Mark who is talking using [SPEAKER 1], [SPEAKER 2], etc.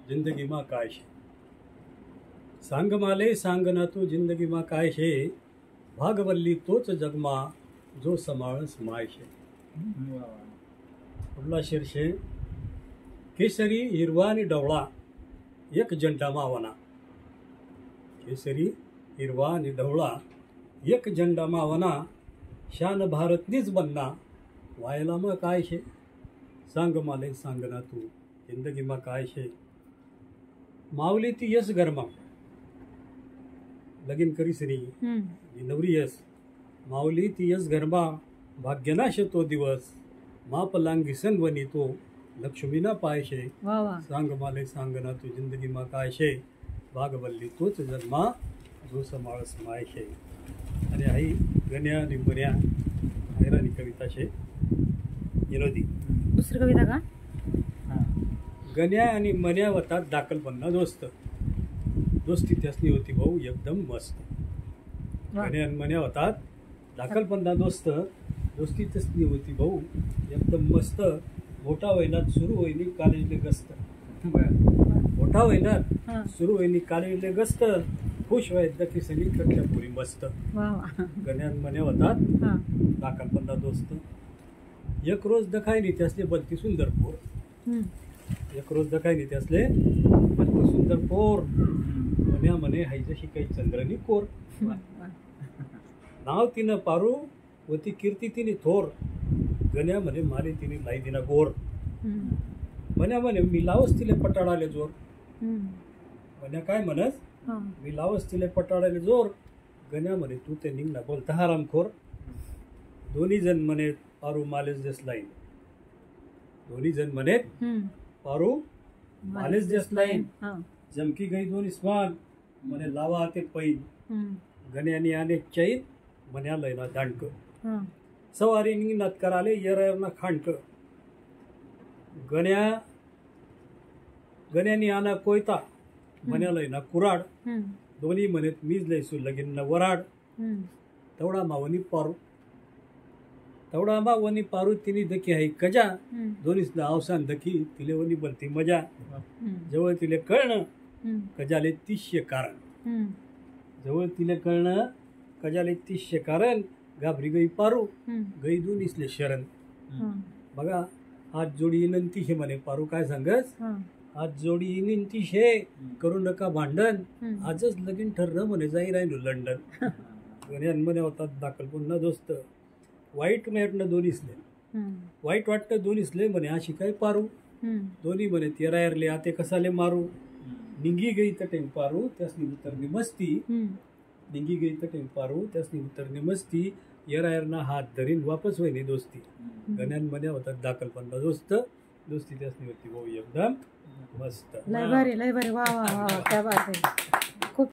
[SPEAKER 1] जिंदगी मा काय शे. सांग माले सांग ना तू जिंदगी मा काय शे. भागवल्ली तोच जगमा जो समाळस माय शे. पुढला शीर्षे. केसरी हिरवा आणि डवळा एक झंडा मावना. केसरी हिरवा आणि ढवळा एक झंडा मावना. शान भारतनीच बनना व्हायला मग काय शे. सांग माले सांग ना तू जिंदगी मा काय शे. मावली ती यस घरमा लगीन करीसनी नवरी यस. मावली ती यस घरमा भाग्यना शे तो दिवस. माप लांगिसन वनी तो लक्ष्मीना पायशे. सांग माले सांग ना तू जिंदगी मा काय शे. भागवल्ली तोच जन्मा जो समाळस माय शे. आणि आई गण्या आणि बऱ्या हैराणी कविता शे. विनोदी.
[SPEAKER 2] दुसरी कविता का.
[SPEAKER 1] गण्या आणि मन्या होतात दाखल पन्ना दोस्त. दोस्ती त्यासनी होती भाऊ एकदम मस्त. गण्या आणि मन्या होतात दाखल पन्ना दोस्त. दोस्ती त्यासनी होती भाऊ एकदम मस्त. मोठा वहिनात सुरू होईनी कॉलेजले गस्त. मोठा वहिनात सुरू होईनी कॉलेजले गस्त. खुश व्हायत दखीसनी कटल्या पुरी मस्त. गण्या आणि मन्या होतात दाखल पन्ना दोस्त. एक रोज दखाय नाही त्यासले बलती सुंदर पोर. एक रोज दखाय नाही त्यासले बलती सुंदर पोर. मन्या म्हणे हायचं शिकाय चंद्रनी कोर. नाव तिनं पारू व ती कीर्ती तिने थोर. गण्या म्हणे मारे तिने लाई दिना गोर. मन्या म्हणे मी लावच तिले पटाळाले जोर. मन्या काय म्हणस मी लावच तिले पटाळाले जोर. गण्या म्हणे तू ते निघला बोलता हरामखोर. दोन्ही जण म्हणे पारू मालेच देस लाईन. दोन्ही जण म्हणे पारू मालेच देस लाईन. जमकी गई दोन इस्मान म्हणे लावा आते पैन. गण्याने अनेक चैन म्हण्या लयना दांडक. सवारी निघनात कराले येरायरना खांडक. गण्याने आना कोयता म्हण्या लयना कुराड. दोन्ही म्हणत मीच लयसू लगीन न वराड. तेवढा मावनी पारू. तेवढा मावनी पारू तिने दखी आहे कजा. दोन्हीच अवसान दखी तिले वनी बनती मजा. जवळ तिले कळणं कजाले 300 कारण. जवळ तिले कळणं कजाले 300 कारण. घाबरी गई पारू गई दोन्हीसले शरण. बघा हात जोडी विनंती शे म्हणे पारू काय सांगस. हात जोडी विनंती शे करू नका भांडण. आजच लगीन ठरलं म्हणे जाई राहिलो लंडन. गण्यान म्हणे होतात दाखल पुन्हा दोस्त. वाईट वाटणं दोन्हीसले. वाईट वाटतं दोन्हीसले म्हणे अशी काय पारू. दोन्ही म्हणे तेरायरले आते कसाले मारू. निंगी गई तटेंग पारू त्यासनी उतरणी मस्ती. निंगी गई तटेंग पारू त्यासनी उतरणी मस्ती. येरायरना हात धरीन वापस वहिनी दोस्ती. गण्यान म्हणे होतात दाखल पन्ना दोस्त. दोस्ती त्यासनी होती भाऊ एकदम मस्त.
[SPEAKER 2] लय भारी वा वा वा क्या बात है.